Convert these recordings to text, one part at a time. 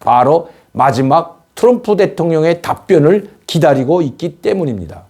바로 마지막 트럼프 대통령의 답변을 기다리고 있기 때문입니다.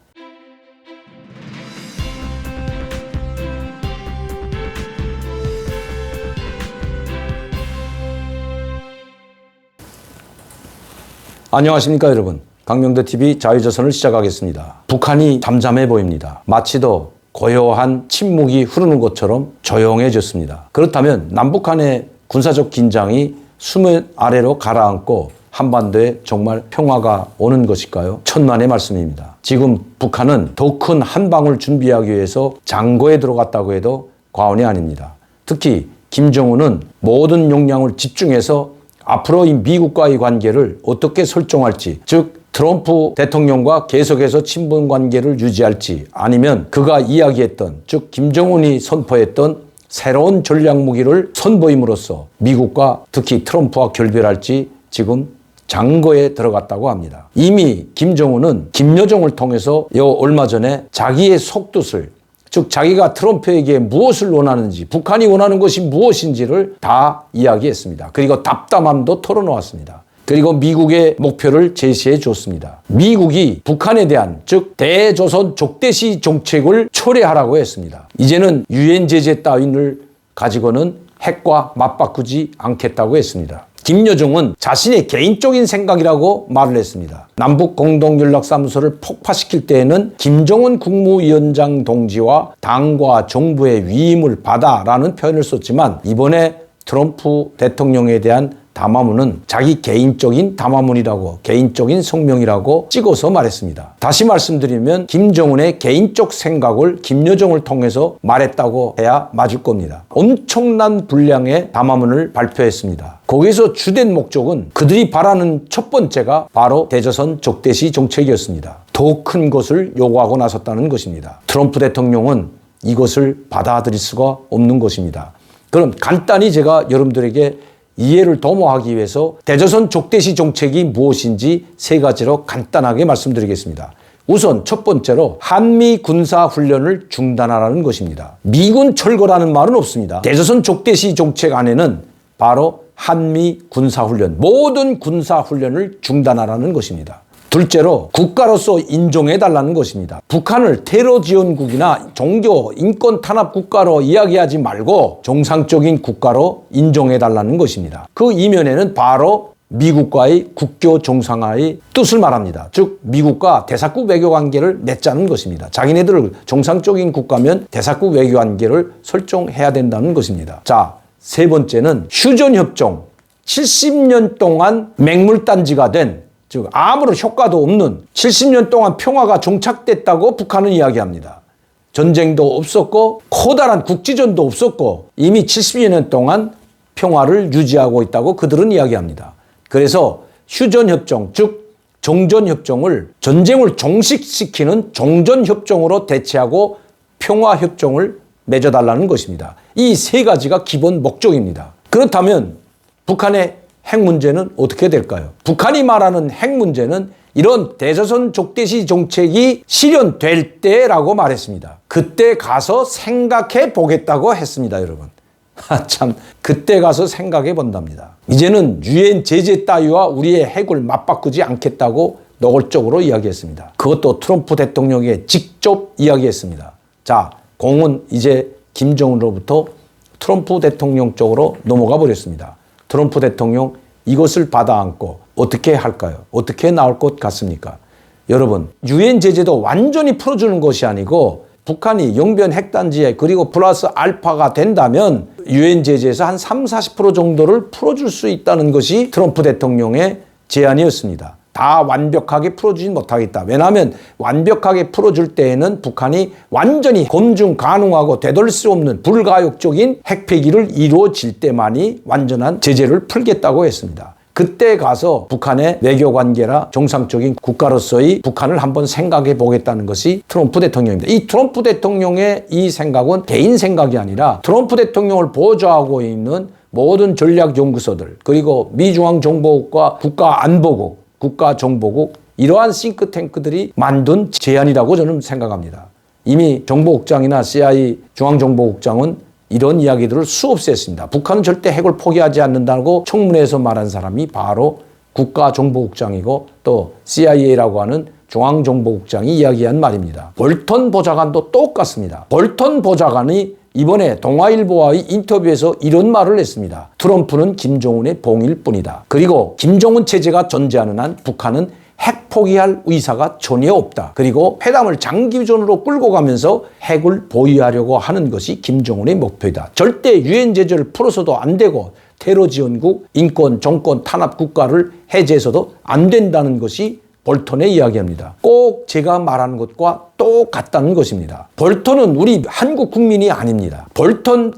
안녕하십니까 여러분. 강명대TV 자유조선을 시작하겠습니다. 북한이 잠잠해 보입니다. 마치도 고요한 침묵이 흐르는 것처럼 조용해졌습니다. 그렇다면 남북한의 군사적 긴장이 수면 아래로 가라앉고 한반도에 정말 평화가 오는 것일까요? 천만의 말씀입니다. 지금 북한은 더 큰 한 방울 준비하기 위해서 장고에 들어갔다고 해도 과언이 아닙니다. 특히 김정은은 모든 역량을 집중해서 앞으로 이 미국과의 관계를 어떻게 설정할지, 즉 트럼프 대통령과 계속해서 친분 관계를 유지할지, 아니면 그가 이야기했던, 즉 김정은이 선포했던 새로운 전략 무기를 선보임으로써 미국과 특히 트럼프와 결별할지 지금 장고에 들어갔다고 합니다. 이미 김정은은 김여정을 통해서 얼마 전에 자기의 속뜻을, 즉 자기가 트럼프에게 무엇을 원하는지, 북한이 원하는 것이 무엇인지를 다 이야기했습니다. 그리고 답답함도 털어놓았습니다. 그리고 미국의 목표를 제시해 줬습니다. 미국이 북한에 대한, 즉 대조선 족대시 정책을 철회하라고 했습니다. 이제는 유엔 제재 따윈을 가지고는 핵과 맞바꾸지 않겠다고 했습니다. 김여정은 자신의 개인적인 생각이라고 말을 했습니다. 남북 공동연락사무소를 폭파시킬 때에는 김정은 국무위원장 동지와 당과 정부의 위임을 받아라는 표현을 썼지만, 이번에 트럼프 대통령에 대한 담화문은 자기 개인적인 담화문이라고, 개인적인 성명이라고 찍어서 말했습니다. 다시 말씀드리면 김정은의 개인적 생각을 김여정을 통해서 말했다고 해야 맞을 겁니다. 엄청난 분량의 담화문을 발표했습니다. 거기서 주된 목적은 그들이 바라는 첫 번째가 바로 대조선 적대시 정책이었습니다. 더 큰 것을 요구하고 나섰다는 것입니다. 트럼프 대통령은 이것을 받아들일 수가 없는 것입니다. 그럼 간단히 제가 여러분들에게 이해를 도모하기 위해서 대조선 족대시 정책이 무엇인지 세 가지로 간단하게 말씀드리겠습니다. 우선 첫 번째로 한미 군사훈련을 중단하라는 것입니다. 미군 철거라는 말은 없습니다. 대조선 족대시 정책 안에는 바로 한미 군사훈련, 모든 군사훈련을 중단하라는 것입니다. 둘째로 국가로서 인정해달라는 것입니다. 북한을 테러 지원국이나 종교, 인권 탄압 국가로 이야기하지 말고 정상적인 국가로 인정해달라는 것입니다. 그 이면에는 바로 미국과의 국교 정상화의 뜻을 말합니다. 즉 미국과 대사국 외교관계를 맺자는 것입니다. 자기네들 정상적인 국가면 대사국 외교관계를 설정해야 된다는 것입니다. 자, 세 번째는 휴전협정, 70년 동안 맹물단지가 된, 즉 아무런 효과도 없는 70년 동안 평화가 정착됐다고 북한은 이야기합니다. 전쟁도 없었고 커다란 국지전도 없었고 이미 70년 동안 평화를 유지하고 있다고 그들은 이야기합니다. 그래서 휴전협정, 즉 정전협정을, 전쟁을 종식시키는 정전협정으로 대체하고 평화협정을 맺어달라는 것입니다. 이 세 가지가 기본 목적입니다. 그렇다면 북한의 핵 문제는 어떻게 될까요? 북한이 말하는 핵 문제는 이런 대조선 족대시 정책이 실현될 때라고 말했습니다. 그때 가서 생각해 보겠다고 했습니다, 여러분. 참, 그때 가서 생각해 본답니다. 이제는 유엔 제재 따위와 우리의 핵을 맞바꾸지 않겠다고 노골적으로 이야기했습니다. 그것도 트럼프 대통령에게 직접 이야기했습니다. 자, 공은 이제 김정은으로부터 트럼프 대통령 쪽으로 넘어가 버렸습니다. 트럼프 대통령 이것을 받아안고 어떻게 할까요? 어떻게 나올 것 같습니까? 여러분, 유엔 제재도 완전히 풀어주는 것이 아니고 북한이 영변 핵단지에 그리고 플러스 알파가 된다면 유엔 제재에서 한 30-40% 정도를 풀어줄 수 있다는 것이 트럼프 대통령의 제안이었습니다. 다 완벽하게 풀어주진 못하겠다. 왜냐하면 완벽하게 풀어줄 때에는 북한이 완전히 검증 가능하고 되돌릴 수 없는 불가역적인 핵폐기를 이루어질 때만이 완전한 제재를 풀겠다고 했습니다. 그때 가서 북한의 외교관계나 정상적인 국가로서의 북한을 한번 생각해 보겠다는 것이 트럼프 대통령입니다. 이 트럼프 대통령의 이 생각은 개인 생각이 아니라 트럼프 대통령을 보좌하고 있는 모든 전략연구소들, 그리고 미중앙정보국과 국가안보국, 국가정보국, 이러한 싱크탱크들이 만든 제안이라고 저는 생각합니다. 이미 정보국장이나 CIA 중앙정보국장은 이런 이야기들을 수없이 했습니다. 북한은 절대 핵을 포기하지 않는다고 청문회에서 말한 사람이 바로 국가정보국장이고 또 CIA라고 하는 중앙정보국장이 이야기한 말입니다. 볼턴 보좌관도 똑같습니다. 볼턴 보좌관이 이번에 동아일보와의 인터뷰에서 이런 말을 했습니다. 트럼프는 김정은의 봉일 뿐이다. 그리고 김정은 체제가 존재하는 한 북한은 핵 포기할 의사가 전혀 없다. 그리고 회담을 장기전으로 끌고 가면서 핵을 보유하려고 하는 것이 김정은의 목표이다. 절대 유엔 제재를 풀어서도 안 되고 테러 지원국, 인권, 정권 탄압 국가를 해제해서도 안 된다는 것이 볼턴의 이야기입니다. 꼭 제가 말하는 것과 똑같다는 것입니다. 볼턴은 우리 한국 국민이 아닙니다. 볼턴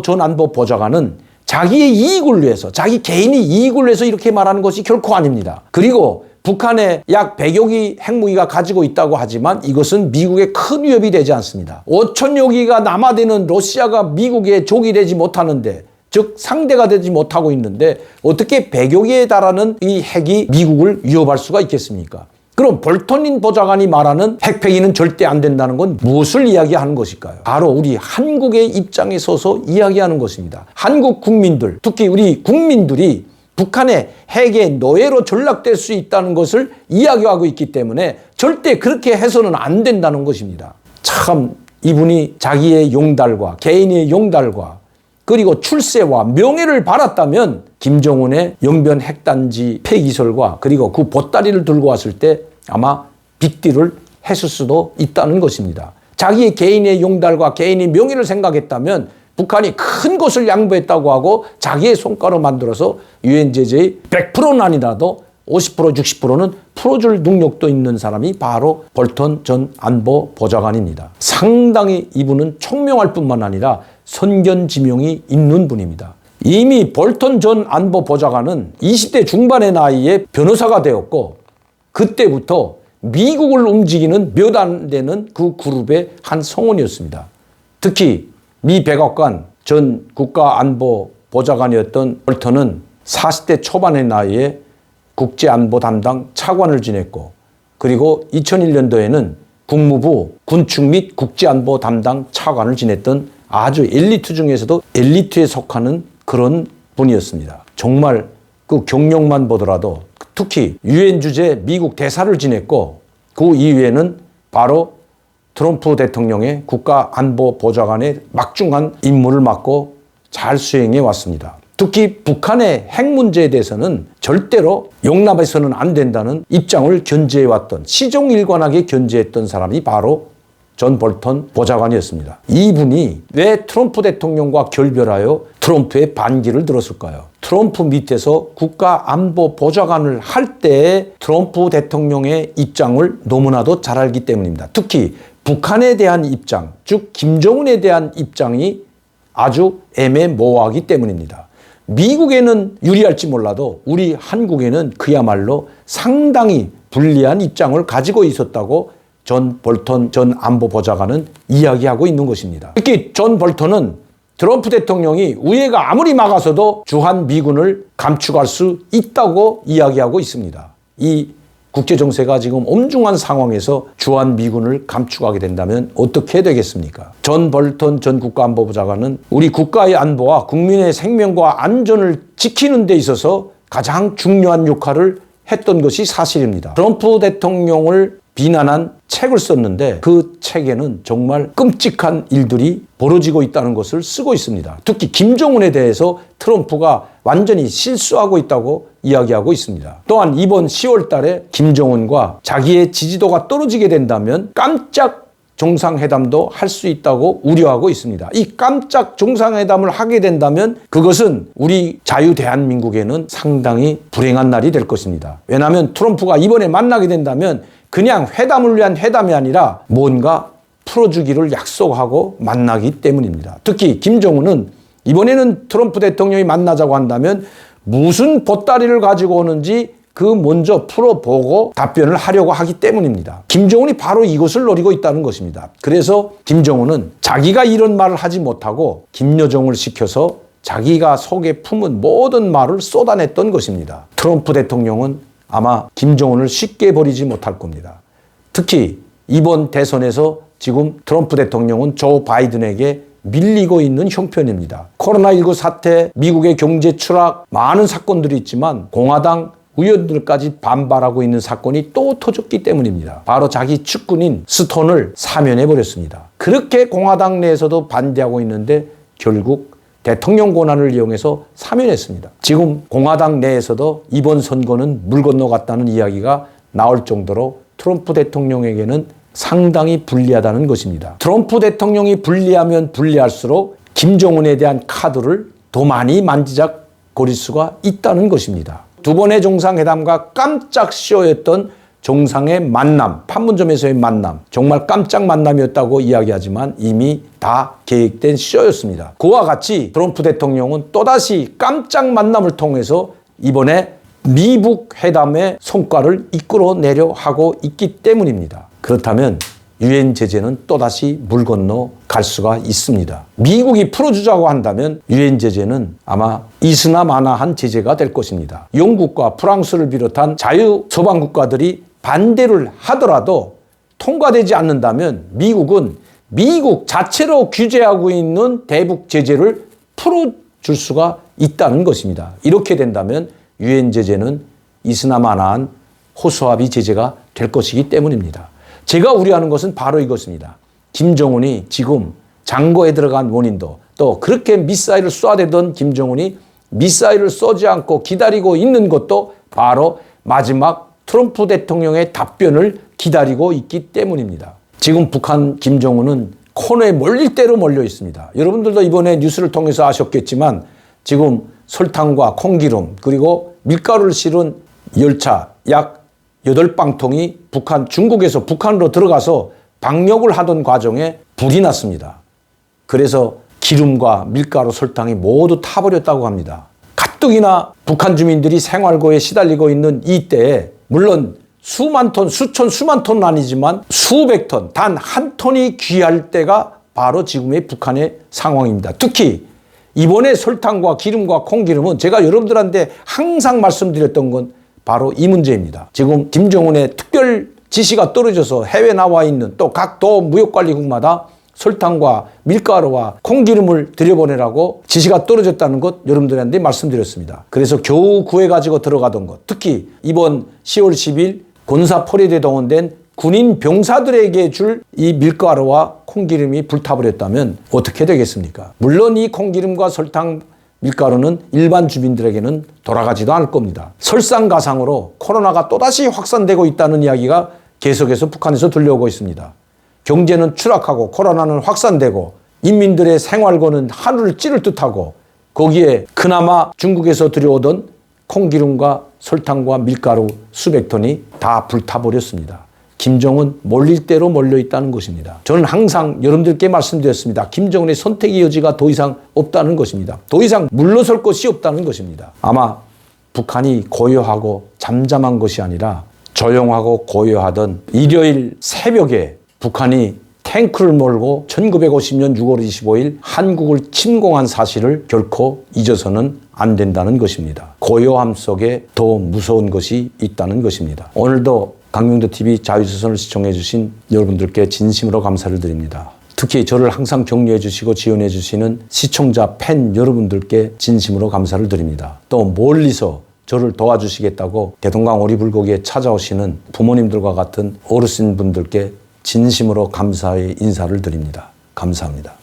전 안보 보좌관은 자기의 이익을 위해서, 자기 개인의 이익을 위해서 이렇게 말하는 것이 결코 아닙니다. 그리고 북한에 약 100여 기 핵무기가 가지고 있다고 하지만 이것은 미국에 큰 위협이 되지 않습니다. 5천여 기가 남아되는 러시아가 미국의 적이 되지 못하는데, 즉 상대가 되지 못하고 있는데 어떻게 100여 개에 달하는 이 핵이 미국을 위협할 수가 있겠습니까? 그럼 볼턴 보좌관이 말하는 핵폐기는 절대 안 된다는 건 무엇을 이야기하는 것일까요? 바로 우리 한국의 입장에 서서 이야기하는 것입니다. 한국 국민들, 특히 우리 국민들이 북한의 핵의 노예로 전락될 수 있다는 것을 이야기하고 있기 때문에 절대 그렇게 해서는 안 된다는 것입니다. 참 이분이 자기의 용달과 개인의 용달과 그리고 출세와 명예를 바랐다면 김정은의 영변 핵단지 폐기설과 그리고 그 보따리를 들고 왔을 때 아마 빅딜을 했을 수도 있다는 것입니다. 자기의 개인의 용달과 개인의 명예를 생각했다면 북한이 큰 것을 양보했다고 하고 자기의 손가락 만들어서 유엔 제재의 100%는 아니라도 50% 60%는 풀어줄 능력도 있는 사람이 바로 볼턴 전 안보 보좌관입니다. 상당히 이분은 총명할 뿐만 아니라 선견지명이 있는 분입니다. 이미 볼턴 전 안보 보좌관은 20대 중반의 나이에 변호사가 되었고 그때부터 미국을 움직이는 몇 안 되는 그 그룹의 한 성원이었습니다. 특히 미 백악관 전 국가안보 보좌관이었던 볼턴은 40대 초반의 나이에 국제안보 담당 차관을 지냈고 그리고 2001년도에는 국무부 군축 및 국제안보 담당 차관을 지냈던 아주 엘리트 중에서도 엘리트에 속하는 그런 분이었습니다. 정말 그 경력만 보더라도 특히 유엔 주재 미국 대사를 지냈고 그 이후에는 바로 트럼프 대통령의 국가안보보좌관의 막중한 임무를 맡고 잘 수행해 왔습니다. 특히 북한의 핵 문제에 대해서는 절대로 용납해서는 안 된다는 입장을 견지해왔던 시종일관하게 견지했던 사람이 바로 전 볼턴 보좌관이었습니다. 이분이 왜 트럼프 대통령과 결별하여 트럼프의 반기를 들었을까요? 트럼프 밑에서 국가안보보좌관을 할 때 트럼프 대통령의 입장을 너무나도 잘 알기 때문입니다. 특히 북한에 대한 입장, 즉 김정은에 대한 입장이 아주 애매모호하기 때문입니다. 미국에는 유리할지 몰라도 우리 한국에는 그야말로 상당히 불리한 입장을 가지고 있었다고 전 볼턴 전 안보보좌관은 이야기하고 있는 것입니다. 특히 전 볼턴은 트럼프 대통령이 우회가 아무리 막아서도 주한 미군을 감축할 수 있다고 이야기하고 있습니다. 이 국제정세가 지금 엄중한 상황에서 주한 미군을 감축하게 된다면 어떻게 되겠습니까? 전 볼턴 전 국가안보보좌관은 우리 국가의 안보와 국민의 생명과 안전을 지키는 데 있어서 가장 중요한 역할을 했던 것이 사실입니다. 트럼프 대통령을 비난한 책을 썼는데 그 책에는 정말 끔찍한 일들이 벌어지고 있다는 것을 쓰고 있습니다. 특히 김정은에 대해서 트럼프가 완전히 실수하고 있다고 이야기하고 있습니다. 또한 이번 10월 달에 김정은과 자기의 지지도가 떨어지게 된다면 깜짝 정상회담도 할 수 있다고 우려하고 있습니다. 이 깜짝 정상회담을 하게 된다면 그것은 우리 자유 대한민국에는 상당히 불행한 날이 될 것입니다. 왜냐하면 트럼프가 이번에 만나게 된다면 그냥 회담을 위한 회담이 아니라 뭔가 풀어주기를 약속하고 만나기 때문입니다. 특히 김정은은 이번에는 트럼프 대통령이 만나자고 한다면 무슨 보따리를 가지고 오는지 그 먼저 풀어보고 답변을 하려고 하기 때문입니다. 김정은이 바로 이것을 노리고 있다는 것입니다. 그래서 김정은은 자기가 이런 말을 하지 못하고 김여정을 시켜서 자기가 속에 품은 모든 말을 쏟아냈던 것입니다. 트럼프 대통령은 아마 김정은을 쉽게 버리지 못할 겁니다. 특히 이번 대선에서 지금 트럼프 대통령은 조 바이든에게 밀리고 있는 형편입니다. 코로나19 사태, 미국의 경제 추락, 많은 사건들이 있지만 공화당 의원들까지 반발하고 있는 사건이 또 터졌기 때문입니다. 바로 자기 측근인 스톤을 사면해버렸습니다. 그렇게 공화당 내에서도 반대하고 있는데 결국 대통령 권한을 이용해서 사면했습니다. 지금 공화당 내에서도 이번 선거는 물 건너갔다는 이야기가 나올 정도로 트럼프 대통령에게는 상당히 불리하다는 것입니다. 트럼프 대통령이 불리하면 불리할수록 김정은에 대한 카드를 더 많이 만지작거릴 수가 있다는 것입니다. 두 번의 정상회담과 깜짝 쇼였던 정상의 만남, 판문점에서의 만남, 정말 깜짝 만남이었다고 이야기하지만 이미 다 계획된 쇼였습니다. 그와 같이 트럼프 대통령은 또다시 깜짝 만남을 통해서 이번에 미북 회담의 성과를 이끌어내려 하고 있기 때문입니다. 그렇다면 유엔 제재는 또다시 물 건너 갈 수가 있습니다. 미국이 풀어주자고 한다면 유엔 제재는 아마 이스나마나한 제재가 될 것입니다. 영국과 프랑스를 비롯한 자유 서방 국가들이 반대를 하더라도 통과되지 않는다면 미국은 미국 자체로 규제하고 있는 대북 제재를 풀어줄 수가 있다는 것입니다. 이렇게 된다면 유엔 제재는 이스나마나한 호수아비 제재가 될 것이기 때문입니다. 제가 우려하는 것은 바로 이것입니다. 김정은이 지금 장고에 들어간 원인도 또 그렇게 미사일을 쏴대던 김정은이 미사일을 쏘지 않고 기다리고 있는 것도 바로 마지막 트럼프 대통령의 답변을 기다리고 있기 때문입니다. 지금 북한 김정은은 코너에 몰릴 대로 몰려 있습니다. 여러분들도 이번에 뉴스를 통해서 아셨겠지만 지금 설탕과 콩기름 그리고 밀가루를 실은 열차 약 8방통이 중국에서 북한으로 들어가서 방역을 하던 과정에 불이 났습니다. 그래서 기름과 밀가루, 설탕이 모두 타버렸다고 합니다. 가뜩이나 북한 주민들이 생활고에 시달리고 있는 이때에 물론 수만 톤, 수만 톤은 아니지만 수백 톤, 단 한 톤이 귀할 때가 바로 지금의 북한의 상황입니다. 특히 이번에 설탕과 기름과 콩기름은 제가 여러분들한테 항상 말씀드렸던 건 바로 이 문제입니다. 지금 김정은의 특별 지시가 떨어져서 해외 나와 있는 또 각 도 무역관리국마다 설탕과 밀가루와 콩기름을 들여보내라고 지시가 떨어졌다는 것 여러분들한테 말씀드렸습니다. 그래서 겨우 구해가지고 들어가던 것, 특히 이번 10월 10일 군사포레이드에 동원된 군인 병사들에게 줄 이 밀가루와 콩기름이 불타버렸다면 어떻게 되겠습니까? 물론 이 콩기름과 설탕, 밀가루는 일반 주민들에게는 돌아가지도 않을 겁니다. 설상가상으로 코로나가 또다시 확산되고 있다는 이야기가 계속해서 북한에서 들려오고 있습니다. 경제는 추락하고 코로나는 확산되고 인민들의 생활고는 하늘을 찌를 듯하고 거기에 그나마 중국에서 들여오던 콩기름과 설탕과 밀가루 수백 톤이 다 불타버렸습니다. 김정은 몰릴 대로 몰려 있다는 것입니다. 저는 항상 여러분들께 말씀드렸습니다. 김정은의 선택의 여지가 더 이상 없다는 것입니다. 더 이상 물러설 것이 없다는 것입니다. 아마 북한이 고요하고 잠잠한 것이 아니라 조용하고 고요하던 일요일 새벽에 북한이 탱크를 몰고 1950년 6월 25일 한국을 침공한 사실을 결코 잊어서는 안 된다는 것입니다. 고요함 속에 더 무서운 것이 있다는 것입니다. 오늘도 강명도TV 자유조선을 시청해 주신 여러분들께 진심으로 감사를 드립니다. 특히 저를 항상 격려해 주시고 지원해 주시는 시청자, 팬 여러분들께 진심으로 감사를 드립니다. 또 멀리서 저를 도와주시겠다고 대동강 오리불고기에 찾아오시는 부모님들과 같은 어르신분들께 진심으로 감사의 인사를 드립니다. 감사합니다.